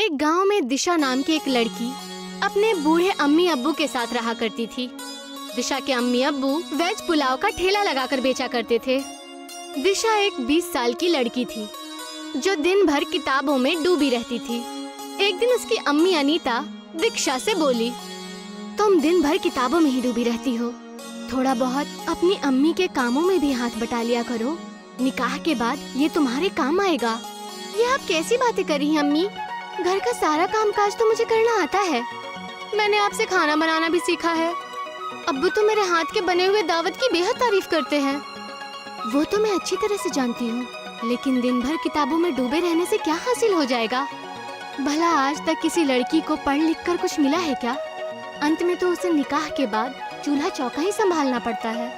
एक गांव में दिशा नाम की एक लड़की अपने बूढ़े अम्मी अब्बू के साथ रहा करती थी। दिशा के अम्मी अब्बू वेज पुलाव का ठेला लगाकर बेचा करते थे। दिशा एक 20 साल की लड़की थी जो दिन भर किताबों में डूबी रहती थी। एक दिन उसकी अम्मी अनीता दीक्षा से बोली, तुम दिन भर किताबों में ही डूबी रहती हो, थोड़ा बहुत अपनी अम्मी के कामों में भी हाथ बटा लिया करो, निकाह के बाद ये तुम्हारे काम आएगा। ये आप कैसी बातें कर रही हैं अम्मी? घर का सारा कामकाज तो मुझे करना आता है। मैंने आपसे खाना बनाना भी सीखा है। अब्बू तो मेरे हाथ के बने हुए दावत की बेहद तारीफ करते हैं। वो तो मैं अच्छी तरह से जानती हूँ, लेकिन दिन भर किताबों में डूबे रहने से क्या हासिल हो जाएगा? भला आज तक किसी लड़की को पढ़ लिख कर कुछ मिला है क्या? अंत में तो उसे निकाह के बाद चूल्हा चौका ही संभालना पड़ता है।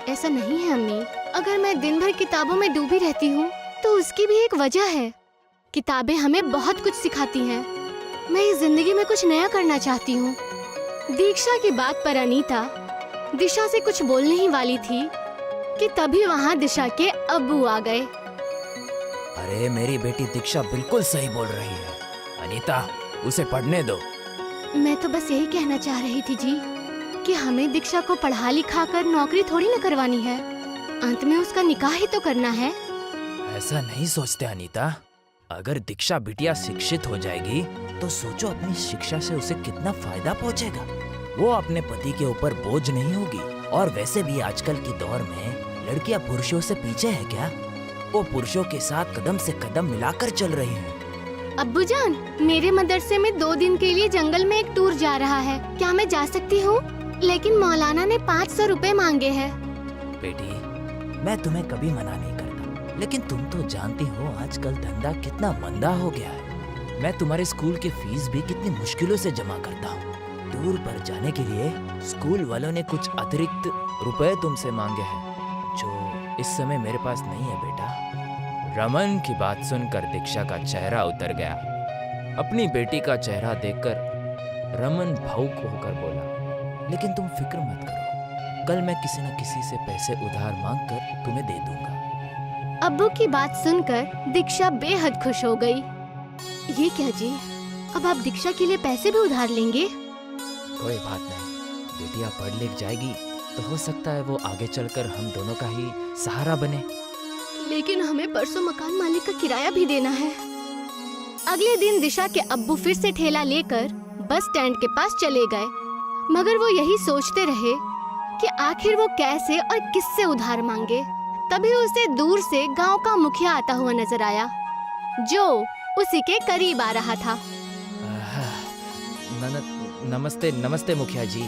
ऐसा नहीं है अम्मी, अगर मैं दिन भर किताबों में डूबी रहती हूँ तो उसकी भी एक वजह है। किताबें हमें बहुत कुछ सिखाती हैं। मैं इस जिंदगी में कुछ नया करना चाहती हूँ। दीक्षा की बात पर अनीता दिशा से कुछ बोलने ही वाली थी कि तभी वहाँ दिशा के अब्बू आ गए। अरे मेरी बेटी दीक्षा बिल्कुल सही बोल रही है। अनीता, उसे पढ़ने दो। मैं तो बस यही कहना चाह रही थी जी कि हमें दीक्षा को पढ़ा लिखा कर नौकरी थोड़ी न करवानी है, अंत में उसका निकाह ही तो करना है। ऐसा नहीं सोचते अनीता। अगर दीक्षा बिटिया शिक्षित हो जाएगी तो सोचो अपनी शिक्षा से उसे कितना फायदा पहुंचेगा। वो अपने पति के ऊपर बोझ नहीं होगी। और वैसे भी आजकल के दौर में लड़कियां पुरुषों से पीछे है क्या? वो पुरुषों के साथ कदम से कदम मिलाकर चल रही हैं। अब्बू जान, मेरे मदरसे में 2 दिन के लिए जंगल में एक टूर जा रहा है, क्या मैं जा सकती हूँ? लेकिन मौलाना ने 500 रुपए मांगे हैं। बेटी, मैं तुम्हें कभी मना नहीं करता, लेकिन तुम तो जानती हो आजकल धंधा कितना मंदा हो गया है। मैं तुम्हारे स्कूल की फीस भी कितनी मुश्किलों से जमा करता हूँ। टूर पर जाने के लिए स्कूल वालों ने कुछ अतिरिक्त रुपए तुमसे मांगे हैं, जो इस समय मेरे पास नहीं है बेटा। रमन की बात सुनकर दीक्षा का चेहरा उतर गया। अपनी बेटी का चेहरा देखकर रमन भावुक होकर बोला, लेकिन तुम फिक्र मत करो, कल मैं किसी न किसी से पैसे उधार मांगकर तुम्हें दे दूंगा। अब्बू की बात सुनकर दीक्षा बेहद खुश हो गई। ये क्या जी, अब आप दीक्षा के लिए पैसे भी उधार लेंगे? कोई बात नहीं, बेटिया पढ़ लिख जाएगी तो हो सकता है वो आगे चलकर हम दोनों का ही सहारा बने। लेकिन हमें परसों मकान मालिक का किराया भी देना है। अगले दिन दिशा के अब्बू फिर से ठेला लेकर बस स्टैंड के पास चले गए, मगर वो यही सोचते रहे कि आखिर वो कैसे और किससे उधार मांगे। तभी उसे दूर से गांव का मुखिया आता हुआ नजर आया, जो उसी के करीब आ रहा था। नमस्ते नमस्ते मुखिया जी।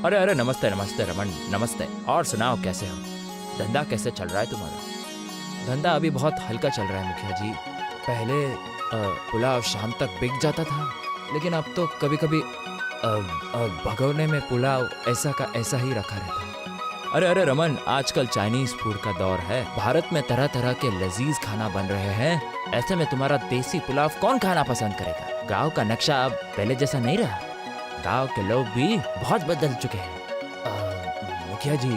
अरे नमस्ते नमस्ते रमन, नमस्ते। और सुनाओ, कैसे हो? धंधा कैसे चल रहा है तुम्हारा? धंधा अभी बहुत हल्का चल रहा है मुखिया जी। पहले पुलाव शाम तक बिक जाता था, लेकिन अब तो कभी कभी भगोने में पुलाव ऐसा का ऐसा ही रखा रहता है। अरे रमन, आजकल चाइनीज फूड का दौर है। भारत में तरह तरह के लजीज खाना बन रहे हैं। ऐसे में तुम्हारा देसी पुलाव कौन खाना पसंद करेगा? गांव का नक्शा अब पहले जैसा नहीं रहा। गांव के लोग भी बहुत बदल चुके हैं। मुखिया जी,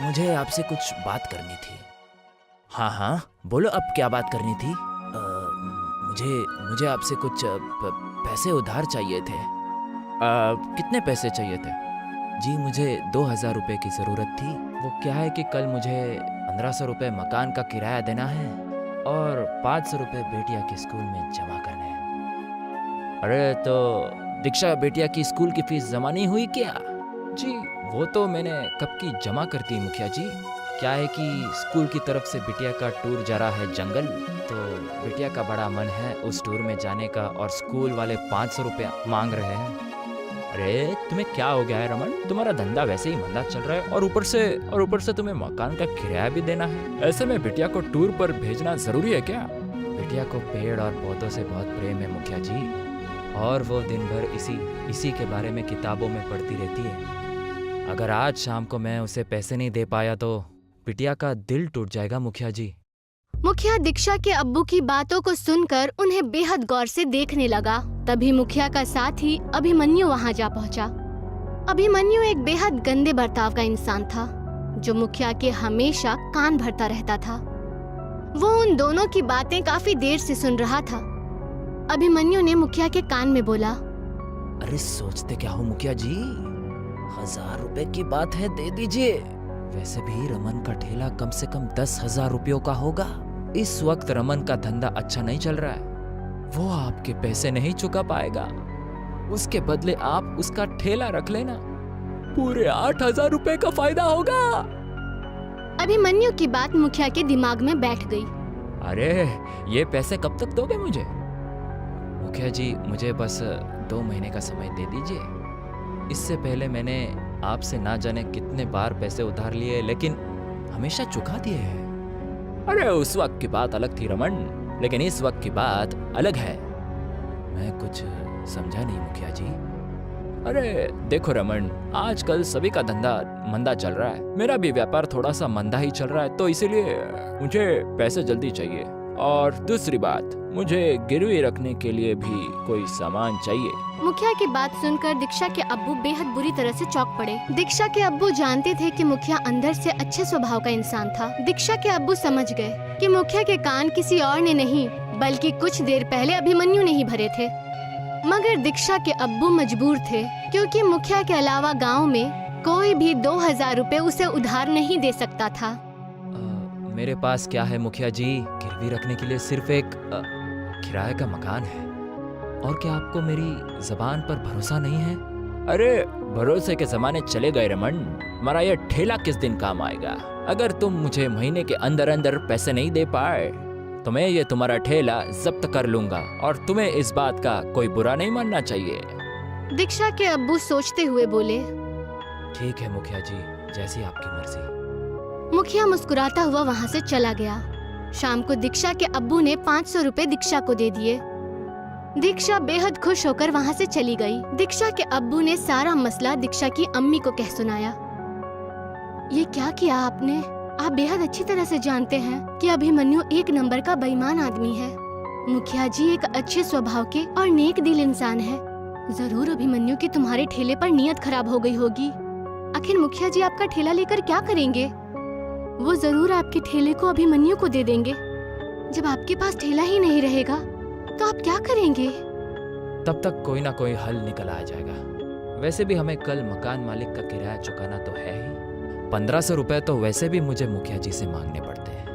मुझे आपसे कुछ बात करनी थी। हाँ, बोलो, अब क्या बात करनी थी? मुझे आपसे कुछ पैसे उधार चाहिए थे। कितने पैसे चाहिए थे? जी, मुझे 2000 रुपए की ज़रूरत थी। वो क्या है कि कल मुझे 1500 रुपए मकान का किराया देना है और 500 रुपए बेटिया के स्कूल में जमा करने हैं। अरे तो दीक्षा बेटिया की स्कूल की फीस जमा नहीं हुई क्या? जी, वो तो मैंने कब की जमा कर दी मुखिया जी। क्या है कि स्कूल की तरफ से बिटिया का टूर जा रहा है जंगल, तो बिटिया का बड़ा मन है उस टूर में जाने का, और स्कूल वाले 500 रुपया मांग रहे हैं। अरे तुम्हें क्या हो गया है रमन? तुम्हारा धंधा वैसे ही मंदा चल रहा है और ऊपर से तुम्हें मकान का किराया भी देना है। ऐसे में बिटिया को टूर पर भेजना जरूरी है क्या? बिटिया को पेड़ और पौधों से बहुत प्रेम है मुखिया जी, और वो दिन भर इसी के बारे में किताबों में पढ़ती रहती है। अगर आज शाम को मैं उसे पैसे नहीं दे पाया तो बिटिया का दिल टूट जाएगा मुखिया जी। मुखिया दीक्षा के अब्बू की बातों को सुनकर उन्हें बेहद गौर से देखने लगा। तभी मुखिया का साथी अभिमन्यु वहां जा पहुंचा। अभिमन्यु एक बेहद गंदे बर्ताव का इंसान था, जो मुखिया के हमेशा कान भरता रहता था। वो उन दोनों की बातें काफी देर से सुन रहा था। अभिमन्यु ने मुखिया के कान में बोला। अरे सोचते क्या हो मुखिया जी, 1000 रुपए की बात है, दे दीजिए। वैसे भी रमन का ठेला कम से कम 10,000 रुपयों का होगा। इस वक्त रमन का धंधा अच्छा नहीं चल रहा है, वो आपके पैसे नहीं चुका पाएगा। उसके बदले आप उसका ठेला रख लेना, पूरे 8,000 रुपए का फायदा होगा। अभिमन्यु की बात मुखिया के दिमाग में बैठ गई। अरे ये पैसे कब तक दोगे मुझे? मुखिया जी मुझे बस 2 महीने का समय दे दीजिए। इससे पहले मैंने आपसे ना जाने कितने बार पैसे उधार लिए, लेकिन हमेशा चुका दिए हैं। अरे उस वक्त की बात अलग थी रमन, लेकिन इस वक्त की बात अलग है। मैं कुछ समझा नहीं मुखिया जी। अरे देखो रमन, आजकल सभी का धंधा मंदा चल रहा है, मेरा भी व्यापार थोड़ा सा मंदा ही चल रहा है, तो इसीलिए मुझे पैसे जल्दी चाहिए। और दूसरी बात, मुझे गिरवी रखने के लिए भी कोई सामान चाहिए। मुखिया की बात सुनकर दीक्षा के अब्बू बेहद बुरी तरह से चौंक पड़े। दीक्षा के अब्बू जानते थे कि मुखिया अंदर से अच्छे स्वभाव का इंसान था। दीक्षा के अब्बू समझ गए कि मुखिया के कान किसी और ने नहीं, बल्कि कुछ देर पहले अभिमन्यु ने ही भरे थे। मगर दीक्षा के अब्बू मजबूर थे, क्योंकि मुखिया के अलावा गांव में कोई भी 2,000 रुपए उसे उधार नहीं दे सकता था। मेरे पास क्या है मुखिया जी, गिरवी रखने के लिए सिर्फ एक किराए का मकान है। और क्या आपको मेरी जबान पर भरोसा नहीं है? अरे भरोसे के जमाने चले गए रमन, हमारा यह ठेला किस दिन काम आएगा? अगर तुम मुझे महीने के अंदर अंदर पैसे नहीं दे पाए तो मैं ये तुम्हारा ठेला जब्त कर लूंगा, और तुम्हें इस बात का कोई बुरा नहीं मानना चाहिए। दीक्षा के अब्बू सोचते हुए बोले, ठीक है मुखिया जी, जैसी आपकी मर्जी। मुखिया मुस्कुराता हुआ वहाँ से चला गया। शाम को दीक्षा के अब्बू ने 500 रुपए दीक्षा को दे दिए। दीक्षा बेहद खुश होकर वहाँ से चली गई। दीक्षा के अब्बू ने सारा मसला दीक्षा की अम्मी को कह सुनाया। ये क्या किया आपने? आप बेहद अच्छी तरह से जानते हैं कि अभिमन्यु एक नंबर का बेईमान आदमी है। मुखिया जी एक अच्छे स्वभाव के और नेक दिल इंसान है। जरूर अभिमन्यु की तुम्हारे ठेले पर नीयत खराब हो गई होगी। आखिर मुखिया जी आपका ठेला लेकर क्या करेंगे? वो जरूर आपके ठेले को अभिमन्यु को दे देंगे। जब आपके पास ठेला ही नहीं रहेगा तो आप क्या करेंगे? तब तक कोई ना कोई हल निकल आ जाएगा। वैसे भी हमें कल मकान मालिक का किराया चुकाना तो है ही। 1500 रुपए तो वैसे भी मुझे मुखिया जी से मांगने पड़ते हैं।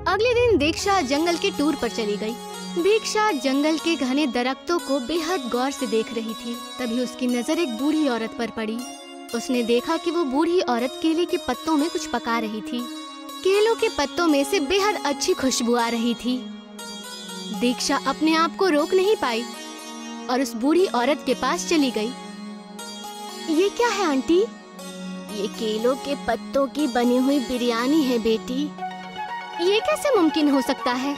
अगले दिन दीक्षा जंगल के टूर पर चली गई। दीक्षा जंगल के घने दरख्तों को बेहद गौर से देख रही थी। तभी उसकी नजर एक बूढ़ी औरत पर पड़ी। उसने देखा कि वो बूढ़ी औरत केले के पत्तों में कुछ पका रही थी। केलों के पत्तों में से बेहद अच्छी खुशबू आ रही थी। दीक्षा अपने आप को रोक नहीं पाई और उस बूढ़ी औरत के पास चली गई। ये क्या है आंटी? ये केलों के पत्तों की बनी हुई बिरयानी है बेटी। ये कैसे मुमकिन हो सकता है?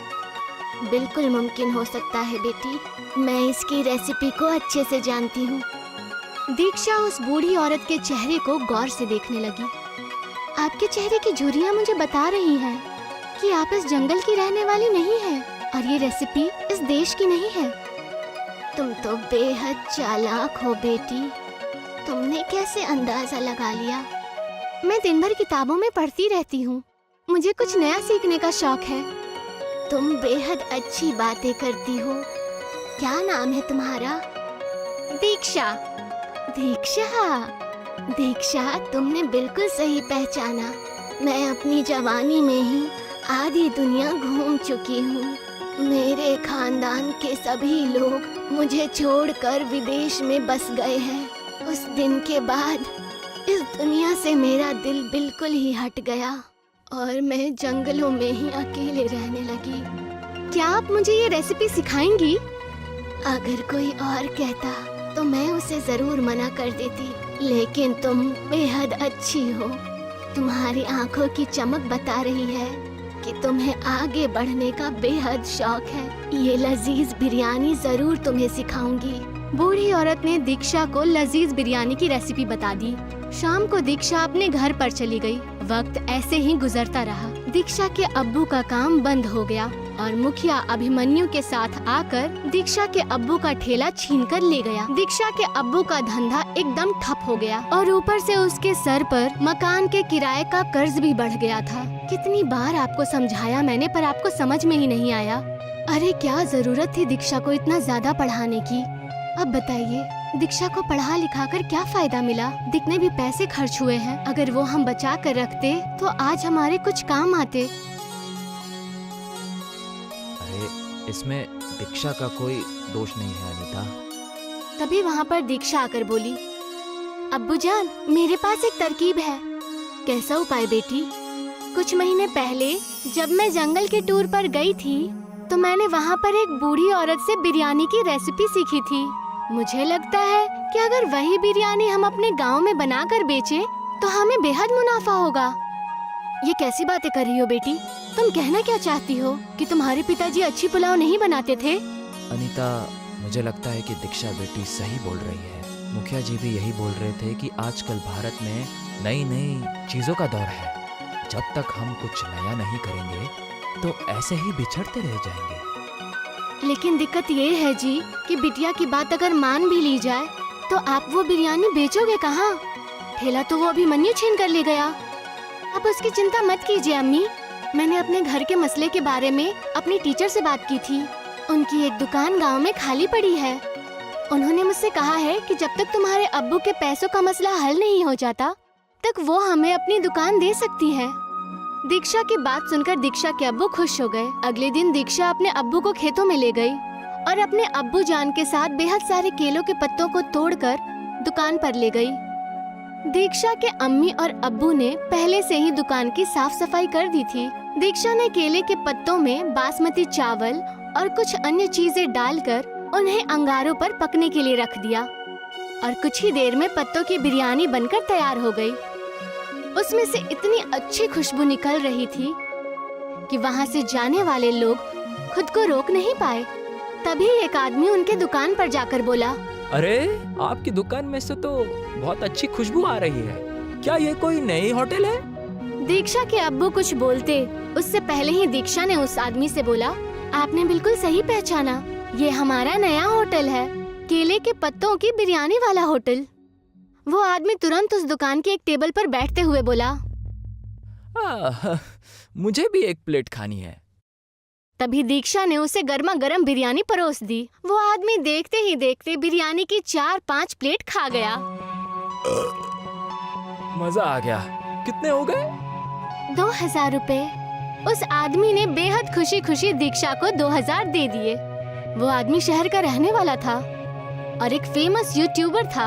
बिल्कुल मुमकिन हो सकता है बेटी, मैं इसकी रेसिपी को अच्छे से जानती हूँ। दीक्षा उस बूढ़ी औरत के चेहरे को गौर से देखने लगी। आपके चेहरे की झुर्रियाँ मुझे बता रही हैं कि आप इस जंगल की रहने वाली नहीं हैं और ये रेसिपी इस देश की नहीं है। तुम तो बेहद चालाक हो बेटी, तुमने कैसे अंदाजा लगा लिया? मैं दिन भर किताबों में पढ़ती रहती हूँ, मुझे कुछ नया सीखने का शौक है। तुम बेहद अच्छी बातें करती हो। क्या नाम है तुम्हारा? दीक्षा। दीक्षा, दीक्षा तुमने बिल्कुल सही पहचाना। मैं अपनी जवानी में ही आधी दुनिया घूम चुकी हूँ। मेरे खानदान के सभी लोग मुझे छोड़कर विदेश में बस गए हैं। उस दिन के बाद इस दुनिया से मेरा दिल बिल्कुल ही हट गया और मैं जंगलों में ही अकेले रहने लगी। क्या आप मुझे ये रेसिपी सिखाएंगी? अगर कोई और कहता तो मैं उसे जरूर मना कर देती, लेकिन तुम बेहद अच्छी हो। तुम्हारी आंखों की चमक बता रही है कि तुम्हें आगे बढ़ने का बेहद शौक है। ये लजीज बिरयानी जरूर तुम्हें सिखाऊंगी। बूढ़ी औरत ने दीक्षा को लजीज बिरयानी की रेसिपी बता दी। शाम को दीक्षा अपने घर पर चली गई। वक्त ऐसे ही गुजरता रहा। दीक्षा के अब्बू का काम बंद हो गया और मुखिया अभिमन्यु के साथ आकर दीक्षा के अब्बू का ठेला छीनकर ले गया। दीक्षा के अब्बू का धंधा एकदम ठप हो गया और ऊपर से उसके सर पर मकान के किराए का कर्ज भी बढ़ गया था। कितनी बार आपको समझाया मैंने, पर आपको समझ में ही नहीं आया। अरे क्या जरूरत थी दीक्षा को इतना ज्यादा पढ़ाने की। अब बताइए, दीक्षा को पढ़ा लिखा कर क्या फायदा मिला? कितने भी पैसे खर्च हुए हैं, अगर वो हम बचा कर रखते तो आज हमारे कुछ काम आते। अरे इसमें दीक्षा का कोई दोष नहीं है अनीता। तभी वहाँ पर दीक्षा आकर बोली, अब्बू जान, मेरे पास एक तरकीब है। कैसा उपाय बेटी? कुछ महीने पहले जब मैं जंगल के टूर पर गई थी तो मैंने वहाँ पर एक बूढ़ी औरत से बिरयानी की रेसिपी सीखी थी। मुझे लगता है कि अगर वही बिरयानी हम अपने गांव में बनाकर बेचें तो हमें बेहद मुनाफा होगा। ये कैसी बातें कर रही हो बेटी? तुम कहना क्या चाहती हो कि तुम्हारे पिताजी अच्छी पुलाव नहीं बनाते थे? अनीता, मुझे लगता है कि दीक्षा बेटी सही बोल रही है। मुखिया जी भी यही बोल रहे थे कि आजकल भारत में नई नई चीजों का दौर है। जब तक हम कुछ नया नहीं करेंगे तो ऐसे ही बिछड़ते रह जाएंगे। लेकिन दिक्कत ये है जी कि बिटिया की बात अगर मान भी ली जाए तो आप वो बिरयानी बेचोगे कहाँ? ठेला तो वो अभिमन्यु छीन कर ले गया। अब उसकी चिंता मत कीजिए अम्मी। मैंने अपने घर के मसले के बारे में अपनी टीचर से बात की थी। उनकी एक दुकान गांव में खाली पड़ी है। उन्होंने मुझसे कहा है कि जब तक तुम्हारे अब्बू के पैसों का मसला हल नहीं हो जाता तक वो हमें अपनी दुकान दे सकती है। दीक्षा की बात सुनकर दीक्षा के अब्बू खुश हो गए। अगले दिन दीक्षा अपने अब्बू को खेतों में ले गई और अपने अब्बू जान के साथ बेहद सारे केलों के पत्तों को तोड़कर दुकान पर ले गई। दीक्षा के अम्मी और अब्बू ने पहले से ही दुकान की साफ सफाई कर दी थी। दीक्षा ने केले के पत्तों में बासमती चावल और कुछ अन्य चीजें डालकर उन्हें अंगारों पर पकने के लिए रख दिया और कुछ ही देर में पत्तों की बिरयानी बनकर तैयार हो गई। उसमें से इतनी अच्छी खुशबू निकल रही थी कि वहाँ से जाने वाले लोग खुद को रोक नहीं पाए। तभी एक आदमी उनके दुकान पर जाकर बोला, अरे आपकी दुकान में से तो बहुत अच्छी खुशबू आ रही है। क्या ये कोई नई होटल है? दीक्षा के अब्बू कुछ बोलते उससे पहले ही दीक्षा ने उस आदमी से बोला, आपने बिल्कुल सही पहचाना, ये हमारा नया होटल है, केले के पत्तों की बिरयानी वाला होटल। वो आदमी तुरंत उस दुकान की एक टेबल पर बैठते हुए बोला, मुझे भी एक प्लेट खानी है। तभी दीक्षा ने उसे गर्मा गर्म बिरयानी परोस दी। वो आदमी देखते ही देखते बिरयानी की 4-5 प्लेट खा गया। मजा आ गया। कितने हो गए? 2000 रुपए। उस आदमी ने बेहद खुशी खुशी दीक्षा को 2000 दे दिए। वो आदमी शहर का रहने वाला था और एक फेमस यूट्यूबर था।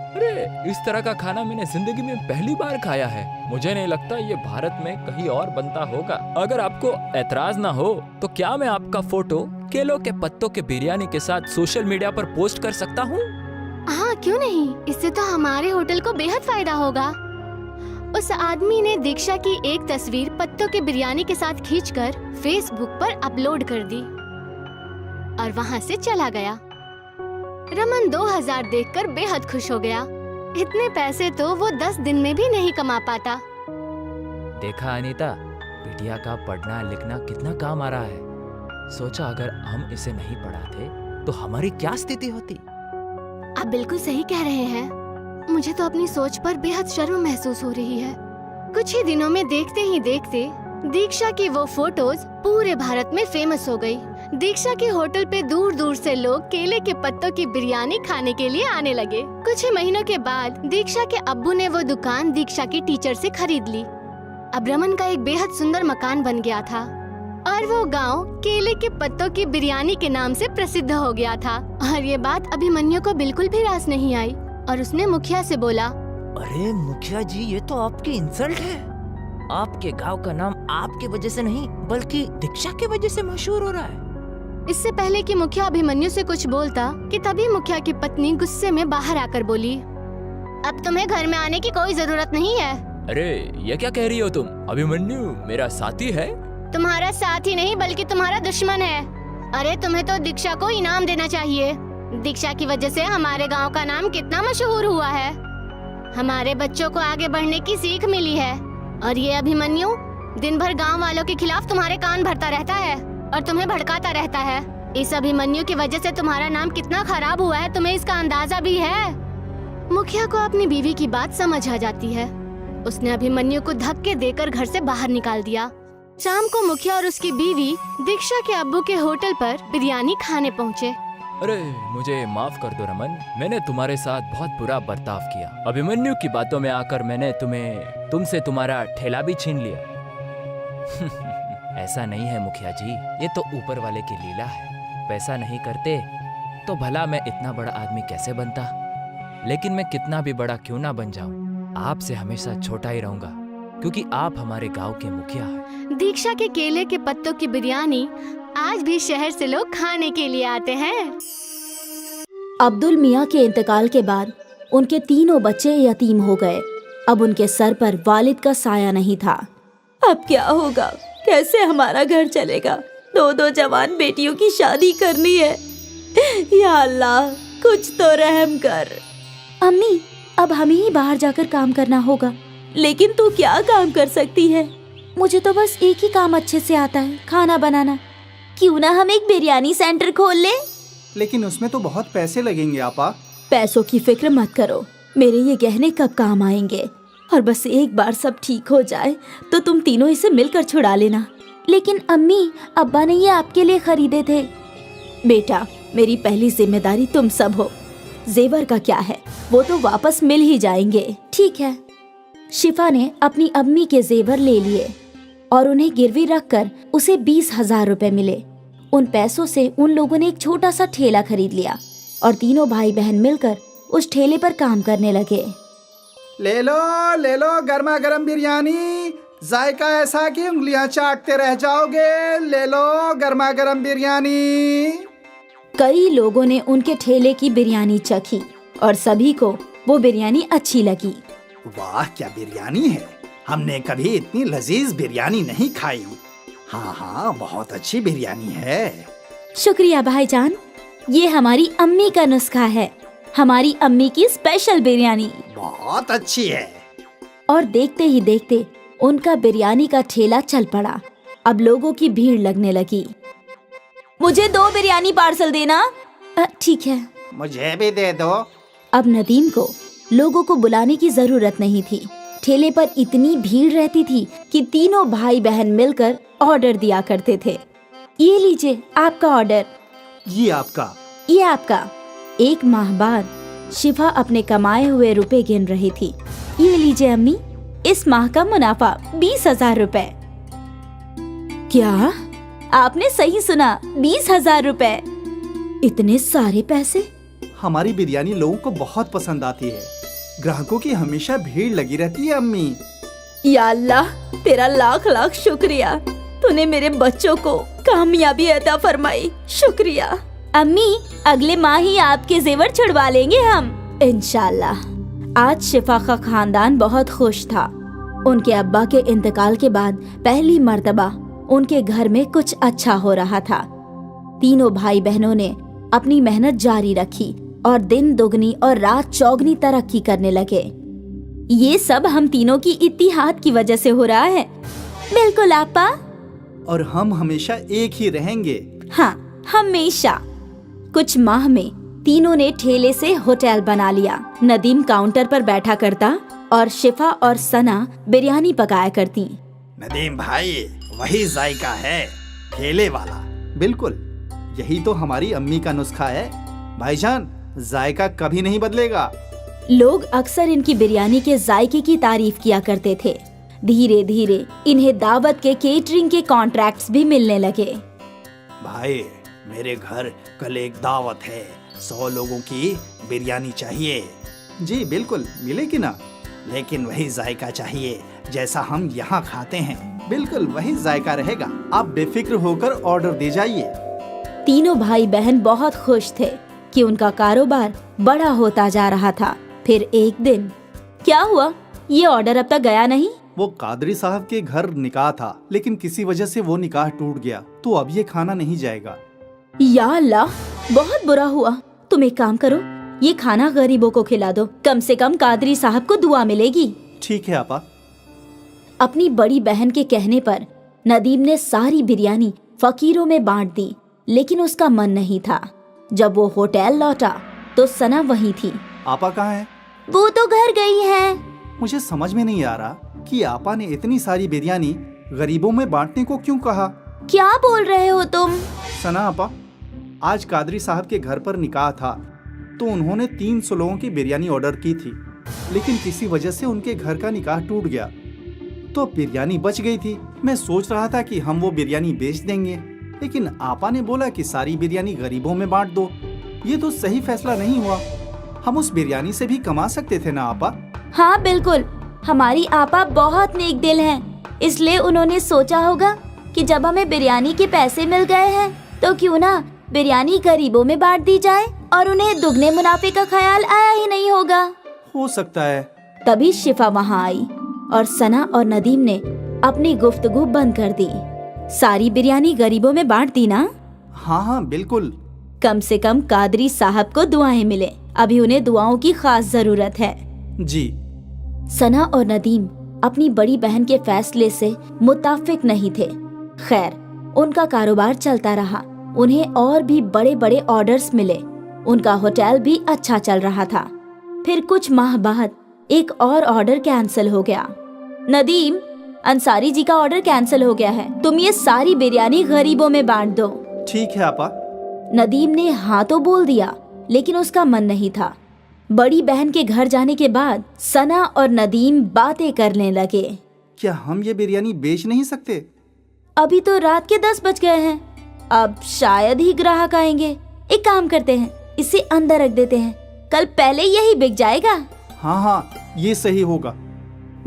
अरे इस तरह का खाना मैंने जिंदगी में पहली बार खाया है। मुझे नहीं लगता ये भारत में कहीं और बनता होगा। अगर आपको एतराज ना हो तो क्या मैं आपका फोटो केलों के पत्तों के बिरयानी के साथ सोशल मीडिया पर पोस्ट कर सकता हूँ? हाँ, क्यों नहीं। इससे तो हमारे होटल को बेहद फायदा होगा। उस आदमी ने दीक्षा की एक तस्वीर पत्तों के बिरयानी के साथ खींचकर फेसबुक पर अपलोड कर दी और वहाँ से चला गया। रमन 2000 देखकर बेहद खुश हो गया। इतने पैसे तो वो 10 दिन में भी नहीं कमा पाता। देखा अनीता, बिटिया का पढ़ना लिखना कितना काम आ रहा है। सोचा अगर हम इसे नहीं पढ़ाते तो हमारी क्या स्थिति होती। आप बिल्कुल सही कह रहे हैं। मुझे तो अपनी सोच पर बेहद शर्म महसूस हो रही है। कुछ ही दिनों में देखते ही देखते दीक्षा की वो फोटोज पूरे भारत में फेमस हो गई। दीक्षा के होटल पे दूर दूर से लोग केले के पत्तों की बिरयानी खाने के लिए आने लगे। कुछ ही महीनों के बाद दीक्षा के अब्बू ने वो दुकान दीक्षा की टीचर से खरीद ली। अब रमन का एक बेहद सुंदर मकान बन गया था और वो गांव केले के पत्तों की बिरयानी के नाम से प्रसिद्ध हो गया था। और ये बात अभिमन्यु को बिल्कुल भी रास नहीं आई और उसने मुखिया से बोला, अरे मुखिया जी, ये तो आपकी इंसल्ट है। आपके गांव का नाम आपकी वजह से नहीं बल्कि दीक्षा की वजह से मशहूर हो रहा है। इससे पहले कि मुखिया अभिमन्यु से कुछ बोलता कि तभी मुखिया की पत्नी गुस्से में बाहर आकर बोली, अब तुम्हें घर में आने की कोई जरूरत नहीं है। अरे ये क्या कह रही हो तुम? अभिमन्यु मेरा साथी है। तुम्हारा साथी नहीं बल्कि तुम्हारा दुश्मन है। अरे तुम्हें तो दीक्षा को इनाम देना चाहिए। दीक्षा की वजह से हमारे गांव का नाम कितना मशहूर हुआ है। हमारे बच्चों को आगे बढ़ने की सीख मिली है और ये अभिमन्यु दिन भर गांव वालों के खिलाफ तुम्हारे कान भरता रहता है और तुम्हें भड़काता रहता है। इस अभिमन्यु की वजह से तुम्हारा नाम कितना खराब हुआ है, तुम्हें इसका अंदाजा भी है। मुखिया को अपनी बीवी की बात समझ आ जाती है। उसने अभिमन्यु को धक्के देकर घर से बाहर निकाल दिया शाम को मुखिया और उसकी बीवी दीक्षा के अब्बू के होटल पर बिरयानी खाने पहुँचे। अरे मुझे माफ कर दो रमन, मैंने तुम्हारे साथ बहुत बुरा बर्ताव किया। अभिमन्यु की बातों में आकर मैंने तुमसे तुम्हारा ठेला भी छीन लिया। ऐसा नहीं है मुखिया जी, ये तो ऊपर वाले की लीला है। पैसा नहीं करते तो भला मैं इतना बड़ा आदमी कैसे बनता। लेकिन मैं कितना भी बड़ा क्यों ना बन जाऊं, आपसे हमेशा छोटा ही रहूंगा, क्योंकि आप हमारे गांव के मुखिया हैं। दीक्षा के केले के पत्तों की बिरयानी आज भी शहर से लोग खाने के लिए आते हैं। अब्दुल मियाँ के इंतकाल के बाद उनके तीनों बच्चे यतीम हो गए। अब उनके सर पर वालिद का साया नहीं था। अब क्या होगा, कैसे हमारा घर चलेगा? दो जवान बेटियों की शादी करनी है। या अल्लाह, कुछ तो रहम कर। अम्मी, अब हमें ही बाहर जाकर काम करना होगा। लेकिन तू क्या काम कर सकती है? मुझे तो बस एक ही काम अच्छे से आता है, खाना बनाना। क्यों ना हम एक बिरयानी सेंटर खोल ले? लेकिन उसमें तो बहुत पैसे लगेंगे आपा। पैसों की फिक्र मत करो, मेरे ये गहने कब काम आएंगे। और बस एक बार सब ठीक हो जाए तो तुम तीनों इसे मिलकर छुड़ा लेना। लेकिन अम्मी, अब्बा ने ये आपके लिए खरीदे थे। बेटा, मेरी पहली जिम्मेदारी तुम सब हो। जेवर का क्या है, वो तो वापस मिल ही जाएंगे। ठीक है। शिफा ने अपनी अम्मी के जेवर ले लिए और उन्हें गिरवी रखकर उसे 20,000 रुपए मिले। उन पैसों से उन लोगों ने एक छोटा सा ठेला खरीद लिया और तीनों भाई बहन मिलकर उस ठेले पर काम करने लगे। ले लो गर्मा गर्म बिरयानी, जायका ऐसा कि उंगलियां चाटते रह जाओगे। ले लो गर्मा गर्म बिरयानी। कई लोगों ने उनके ठेले की बिरयानी चखी और सभी को वो बिरयानी अच्छी लगी। वाह, क्या बिरयानी है, हमने कभी इतनी लजीज बिरयानी नहीं खाई। हाँ, बहुत अच्छी बिरयानी है। शुक्रिया भाईजान, ये हमारी अम्मी का नुस्खा है, हमारी अम्मी की स्पेशल बिरयानी। बहुत अच्छी है। और देखते ही देखते उनका बिरयानी का ठेला चल पड़ा। अब लोगों की भीड़ लगने लगी। मुझे 2 बिरयानी पार्सल देना। ठीक है। मुझे भी दे दो। अब नदीम को लोगों को बुलाने की जरूरत नहीं थी। ठेले पर इतनी भीड़ रहती थी कि तीनों भाई बहन मिलकर ऑर्डर दिया करते थे। ये लीजिए आपका ऑर्डर। ये आपका। ये आपका। 1 माह बाद शिफा अपने कमाए हुए रुपए गिन रही थी। ये लीजिए अम्मी, इस माह का मुनाफा 20,000 रुपए। क्या? आपने सही सुना, 20,000 रुपए। इतने सारे पैसे? हमारी बिरयानी लोगों को बहुत पसंद आती है। ग्राहकों की हमेशा भीड़ लगी रहती है अम्मी। या अल्लाह, तेरा लाख लाख शुक्रिया। तूने मेरे बच्चों को कामयाबी अता फरमाई। शुक्रिया। अम्मी, अगले माह ही आपके जेवर छुड़वा लेंगे हम, इंशाल्लाह। आज शिफा का खानदान बहुत खुश था। उनके अब्बा के इंतकाल के बाद पहली मर्तबा उनके घर में कुछ अच्छा हो रहा था। तीनों भाई बहनों ने अपनी मेहनत जारी रखी और दिन दुगनी और रात चौगनी तरक्की करने लगे। ये सब हम तीनों की इत्तिहाद की वजह से हो रहा है। बिल्कुल आपा। और हम हमेशा एक ही रहेंगे। हाँ, हमेशा। कुछ माह में तीनों ने ठेले से होटल बना लिया। नदीम काउंटर पर बैठा करता और शिफा और सना बिरयानी पकाया करती। नदीम भाई, वही जायका है, ठेले वाला। बिल्कुल, यही तो हमारी अम्मी का नुस्खा है। भाईजान, जायका कभी नहीं बदलेगा। लोग अक्सर इनकी बिरयानी के जायके की तारीफ किया करते थे। धीरे धीरे इन्हें दावत के केटरिंग के कॉन्ट्रैक्ट्स भी मिलने लगे। भाई, मेरे घर कल एक दावत है, 100 लोगों की बिरयानी चाहिए। जी बिल्कुल, मिलेगी ना, लेकिन वही जायका चाहिए जैसा हम यहाँ खाते हैं। बिल्कुल वही जायका रहेगा, आप बेफिक्र होकर ऑर्डर दे जाइए। तीनों भाई बहन बहुत खुश थे कि उनका कारोबार बड़ा होता जा रहा था। फिर एक दिन क्या हुआ, ये ऑर्डर अब तक गया नहीं। वो कादरी साहब के घर निकाह था, लेकिन किसी वजह से वो निकाह टूट गया, तो अब ये खाना नहीं जाएगा। या अल्लाह, बहुत बुरा हुआ। तुम एक काम करो, ये खाना गरीबों को खिला दो, कम से कम कादरी साहब को दुआ मिलेगी। ठीक है आपा। अपनी बड़ी बहन के कहने पर नदीम ने सारी बिरयानी फकीरों में बांट दी, लेकिन उसका मन नहीं था। जब वो होटल लौटा तो सना वहीं थी। आपा कहाँ है? वो तो घर गई है। मुझे समझ में नहीं आ रहा कि आपा ने इतनी सारी बिरयानी गरीबों में बांटने को क्यों कहा? क्या बोल रहे हो तुम? सना आपा, आज कादरी साहब के घर पर निकाह था तो उन्होंने 300 लोगों की बिरयानी ऑर्डर की थी, लेकिन किसी वजह से उनके घर का निकाह टूट गया तो बिरयानी बच गई थी। मैं सोच रहा था कि हम वो बिरयानी बेच देंगे, लेकिन आपा ने बोला कि सारी बिरयानी गरीबों में बांट दो। ये तो सही फैसला नहीं हुआ। हम उस बिरयानी से भी कमा सकते थे ना आपा? हाँ बिल्कुल, हमारी आपा बहुत नेक दिल हैं, इसलिए उन्होंने सोचा होगा कि जब हमें बिरयानी के पैसे मिल गए हैं तो क्यों ना बिरयानी गरीबों में बांट दी जाए, और उन्हें दुगने मुनाफे का ख्याल आया ही नहीं होगा। हो सकता है। तभी शिफा वहाँ आई और सना और नदीम ने अपनी गुफ्तगू बंद कर दी। सारी बिरयानी गरीबों में बांट दी ना? हाँ हाँ बिल्कुल। कम से कम कादरी साहब को दुआएं मिले, अभी उन्हें दुआओं की खास जरूरत है। जी। सना और नदीम अपनी बड़ी बहन के फैसले से मुत्ताफिक नहीं थे। खैर, उनका कारोबार चलता रहा, उन्हें और भी बड़े बड़े ऑर्डर्स मिले, उनका होटल भी अच्छा चल रहा था। फिर कुछ माह बाद एक और ऑर्डर कैंसिल हो गया। नदीम, अंसारी जी का ऑर्डर कैंसिल हो गया है, तुम ये सारी बिरयानी गरीबों में बांट दो। ठीक है आपा। नदीम ने हाँ तो बोल दिया, लेकिन उसका मन नहीं था। बड़ी बहन के घर जाने के बाद सना और नदीम बातें करने लगे। क्या हम ये बिरयानी बेच नहीं सकते? अभी तो रात के 10 बज गए हैं, अब शायद ही ग्राहक आएंगे। एक काम करते हैं, इसे अंदर रख देते हैं, कल पहले यही बिक जाएगा। हाँ हाँ, ये सही होगा।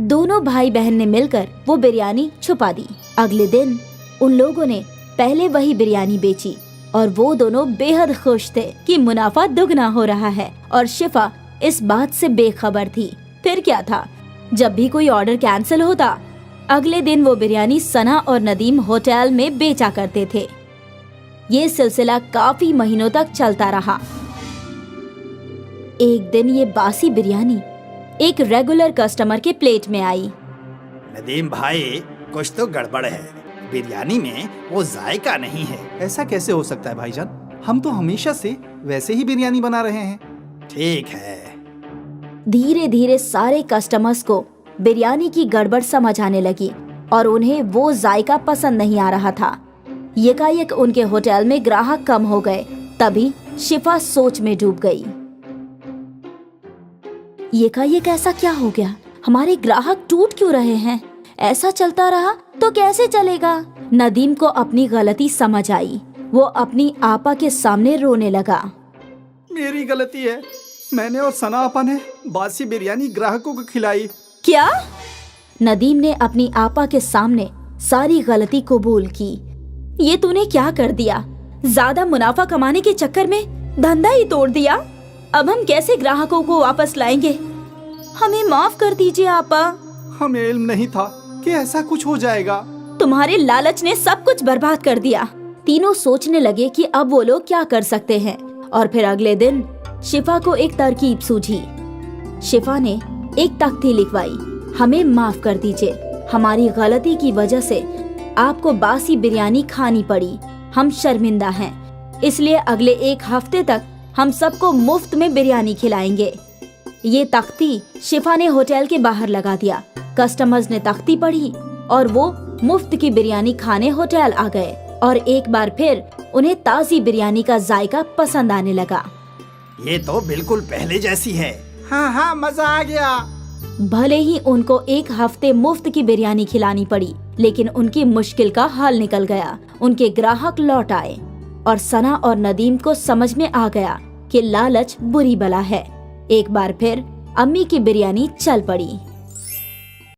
दोनों भाई बहन ने मिलकर वो बिरयानी छुपा दी। अगले दिन उन लोगों ने पहले वही बिरयानी बेची और वो दोनों बेहद खुश थे कि मुनाफा दुगना हो रहा है, और शिफा इस बात से बेखबर थी। फिर क्या था, जब भी कोई ऑर्डर कैंसिल होता, अगले दिन वो बिरयानी सना और नदीम होटल में बेचा करते थे। ये सिलसिला काफी महीनों तक चलता रहा। एक दिन ये बासी बिरयानी एक रेगुलर कस्टमर के प्लेट में आई। नदीम भाई, कुछ तो गड़बड़ है, बिरयानी में वो जायका नहीं है। ऐसा कैसे हो सकता है भाईजान? हम तो हमेशा से वैसे ही बिरयानी बना रहे हैं। ठीक है। धीरे धीरे सारे कस्टमर्स को बिरयानी की गड़बड़ समझ आने लगी और उन्हें वो जायका पसंद नहीं आ रहा था। यकायक उनके होटल में ग्राहक कम हो गए। तभी शिफा सोच में डूब गई। यकायक ऐसा क्या हो गया? हमारे ग्राहक टूट क्यों रहे हैं? ऐसा चलता रहा तो कैसे चलेगा? नदीम को अपनी गलती समझ आई। वो अपनी आपा के सामने रोने लगा। मेरी गलती है, मैंने और सना आपा ने बासी बिरयानी ग्राहकों को खिलाई। क्या? नदीम ने अपनी आपा के सामने सारी गलती कबूल की। ये तूने क्या कर दिया? ज्यादा मुनाफा कमाने के चक्कर में धंधा ही तोड़ दिया। अब हम कैसे ग्राहकों को वापस लाएंगे? हमें माफ कर दीजिए आपा। हमें इल्म नहीं था कि ऐसा कुछ हो जाएगा। तुम्हारे लालच ने सब कुछ बर्बाद कर दिया। तीनों सोचने लगे कि अब वो लोग क्या कर सकते हैं, और फिर अगले दिन शिफा को एक तरकीब सूझी। शिफा ने एक तख्ती लिखवाई, हमें माफ कर दीजिए, हमारी गलती की वजह से आपको बासी बिरयानी खानी पड़ी, हम शर्मिंदा हैं, इसलिए अगले 1 हफ्ते तक हम सबको मुफ्त में बिरयानी खिलाएंगे। ये तख्ती शिफा ने होटल के बाहर लगा दिया। कस्टमर्स ने तख्ती पढ़ी और वो मुफ्त की बिरयानी खाने होटल आ गए, और एक बार फिर उन्हें ताज़ी बिरयानी का जायका पसंद आने लगा। ये तो बिल्कुल पहले जैसी है। हाँ हाँ, मजा आ गया। भले ही उनको 1 हफ्ते मुफ्त की बिरयानी खिलानी पड़ी, लेकिन उनकी मुश्किल का हल निकल गया। उनके ग्राहक लौट आए और सना और नदीम को समझ में आ गया कि लालच बुरी बला है। एक बार फिर अम्मी की बिरयानी चल पड़ी।